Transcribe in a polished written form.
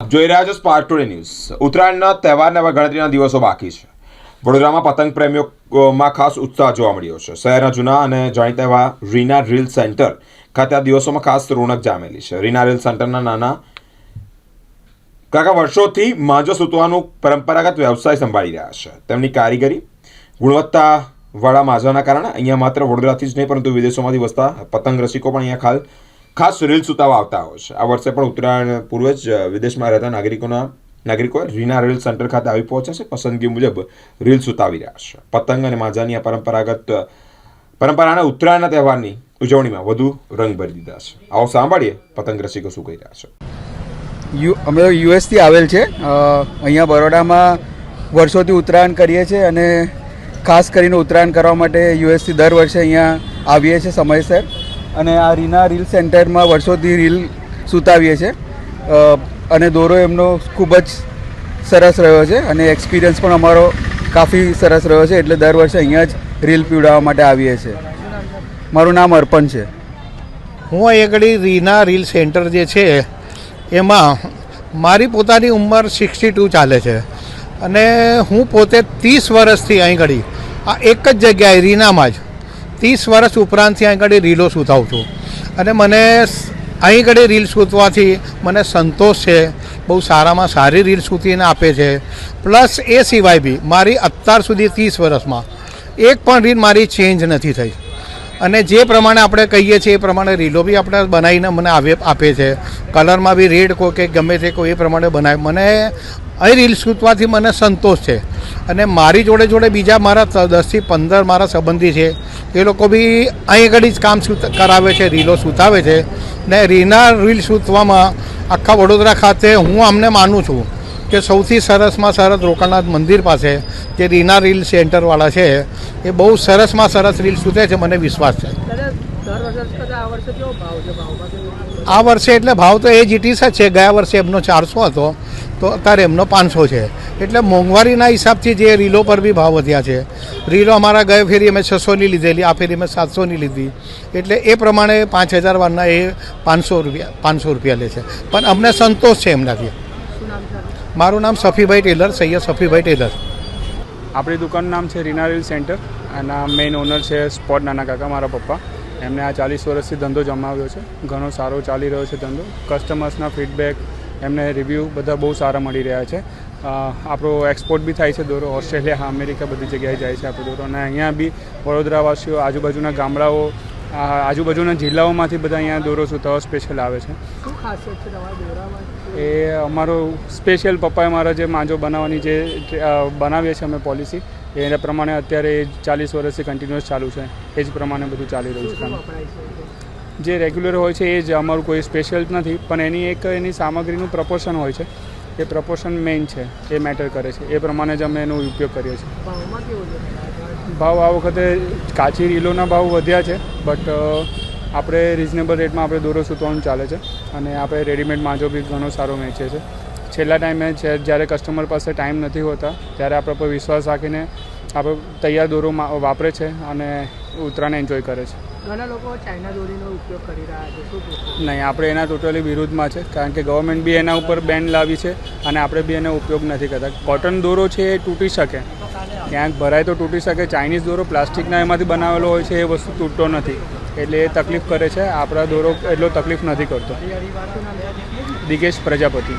આપ જોઈ રહ્યા છો સ્પાર્ક ટુડે ન્યૂઝ। ઉત્તરાયણના તહેવારને હવે ગણતરીના દિવસો બાકી છે। વડોદરામાં પતંગ પ્રેમીઓમાં ખાસ ઉત્સાહ જોવા મળ્યો છે। શહેરના જૂના અને જાણીતા એવા રીના રીલ સેન્ટર ખાતે આ દિવસોમાં ખાસ રોનક જામેલી છે। રીના રીલ સેન્ટરના નાના કાકા વર્ષોથી માંજો સૂતવાનું પરંપરાગત વ્યવસાય સંભાળી રહ્યા છે। તેમની કારીગરી ગુણવત્તાવાળા માંજાના કારણે અહીંયા માત્ર વડોદરાથી જ નહીં પરંતુ વિદેશોમાંથી વસતા પતંગ રસિકો પણ અહીંયા ખાસ રીલ સુતાવા આવતા હોય છે। આ વર્ષે પણ ઉત્તરાયણ પૂર્વે જ વિદેશમાં રહેતા નાગરિકો રીના રીલ સેન્ટર ખાતે આવી પહોંચ્યા છે। પસંદગી મુજબ રીલ સુતાવી રહ્યા છે। પતંગ અને માજાની આ પરંપરાને ઉત્તરાયણના તહેવારની ઉજવણીમાં વધુ રંગ ભરી દીધા છે। આવો સાંભળીએ પતંગ રસિકો શું કહી રહ્યા છે। અમે યુએસથી આવેલ છે। અહીંયા બરોડામાં વર્ષોથી ઉત્તરાયણ કરીએ છીએ અને ખાસ કરીને ઉત્તરાયણ કરવા માટે યુએસથી દર વર્ષે અહીંયા આવીએ છીએ સમયસર। અને આ રીના રીલ સેન્ટરમાં વર્ષોથી રીલ સુતાવીએ છીએ અને દોરો એમનો ખૂબ જ સરસ રહ્યો છે અને એક્સપિરિયન્સ પણ અમારો કાફી સરસ રહ્યો છે, એટલે દર વર્ષે અહીંયા જ રીલ પીવડાવવા માટે આવીએ છીએ। મારું નામ અર્પણ છે। હું અહીં આગળ રીના રીલ સેન્ટર જે છે એમાં મારી પોતાની ઉંમર 62 ચાલે છે અને હું પોતે 30 વર્ષથી અહીં આગળ આ એક જ જગ્યાએ રીનામાં જ 30 વર્ષ ઉપરાંતથી અહીં આગળ રીલો સૂતાવું છું અને મને અહીં આગળ રીલ સૂતવાથી મને સંતોષ છે। બહુ સારામાં સારી રીલ સૂતીને આપે છે। પ્લસ એ સિવાય બી મારી અત્યાર સુધી 30 વર્ષમાં એક પણ રીલ મારી ચેન્જ નથી થઈ અને જે પ્રમાણે આપણે કહીએ છીએ એ પ્રમાણે રીલો બી આપણે બનાવીને મને આપે છે। કલરમાં બી રેડ કોઈ કે ગમે તે કોઈ એ પ્રમાણે બનાવે। મને અહીં રીલ સૂતવાથી મને સંતોષ છે અને મારી જોડે બીજા મારા 10 થી 15 મારા સંબંધી છે, એ લોકો બી અહીં આગળ જ કામ કરાવે છે, રીલો સૂતાવે છે ને રીના રીલ સૂતવામાં આખા વડોદરા ખાતે હું અમને માનું છું કે સૌથી સરસમાં સરસ રોકડનાથ મંદિર પાસે જે રીના રીલ સેન્ટરવાળા છે એ બહુ સરસમાં સરસ રીલ સૂતે છે, મને વિશ્વાસ છે। આ વર્ષે એટલે ભાવ તો એ જીટીસ જ છે। ગયા વર્ષે એમનો 400 હતો તો અત્યારે એમનો 500 છે, એટલે મોંઘવારીના હિસાબથી જે રીલો પર બી ભાવ વધ્યા છે। રીલો અમારા ગઈ ફેરી અમે 600ની લીધેલી, આ ફેરી અમે 700ની લીધી, એટલે એ પ્રમાણે 5000 વારના એ 500 રૂપિયા લે છે, પણ અમને સંતોષ છે એમનાથી। મારું નામ સફીભાઈ ટેલર, સૈયદ સફીભાઈ ટેલર। આપણી દુકાનનું નામ છે રીના રીલ સેન્ટર અને મેઇન ઓનર છે સ્પોટ નાના કાકા, મારા પપ્પા। એમને આ 40 વર્ષથી ધંધો જમાવ્યો છે, ઘણો સારો ચાલી રહ્યો છે ધંધો। કસ્ટમર્સના ફીડબેક, એમને રિવ્યૂ બધા બહુ સારા મળી રહ્યા છે। આપણો એક્સપોર્ટ બી થાય છે દોરો, ઓસ્ટ્રેલિયા, અમેરિકા બધી જગ્યાએ જાય છે આપણો દોરો, અને અહીંયા બી વડોદરાવાસીઓ, આજુબાજુના ગામડાઓ, આજુબાજુના જિલ્લાઓમાંથી બધા અહીંયા દોરો સૂતાવા સ્પેશિયલ આવે છે। શું ખાસિયત છે તમારા દોરામાં? એ અમારો સ્પેશિયલ પપ્પાએ મારા જે માંજો બનાવવાની જે બનાવીએ છીએ અમે પોલિસી, એ પ્રમાણે અત્યારે 40 વર્ષથી કન્ટિન્યુઅસ ચાલુ છે, એ જ પ્રમાણે બધું ચાલી રહ્યું છે। જે રેગ્યુલર હોય છે એ જ, અમારું કોઈ સ્પેશિયલ નથી, પણ એની સામગ્રીનું પ્રપોર્શન હોય છે, એ પ્રપોર્શન મેઇન છે, એ મેટર કરે છે, એ પ્રમાણે જ અમે એનો ઉપયોગ કરીએ છીએ। ભાવ આ વખતે કાચી રીલોના ભાવ વધ્યા છે, બટ આપણે રિઝનેબલ રેટમાં આપણે દોરો સૂતવાનું ચાલે છે અને આપણે રેડીમેડ માંજો બી ઘણો સારો વેચીએ છીએ। છેલ્લા ટાઈમે જ્યારે કસ્ટમર પાસે ટાઈમ નથી હોતા ત્યારે આપણા પર વિશ્વાસ રાખીને આપણે તૈયાર દોરો વાપરે છે અને ઉત્તરાયણ એન્જોય કરે છે। ઘણા લોકો ચાઇના દોરીનો ઉપયોગ કરી રહ્યા છે, શું? નહીં, આપણે એના ટોટલી વિરુદ્ધમાં છે, કારણ કે ગવર્મેન્ટ બી એના ઉપર બેન લાવી છે અને આપણે બી એનો ઉપયોગ નથી કરતા। કોટન દોરો છે એ તૂટી શકે, ક્યાંક ભરાય તો તૂટી શકે। ચાઇનીઝ દોરો પ્લાસ્ટિકના એમાંથી બનાવેલો હોય છે, એ વસ્તુ તૂટતો નથી, એટલે એ તકલીફ કરે છે। આપણા દોરો એટલો તકલીફ નથી કરતો। દિગેશ પ્રજાપતિ।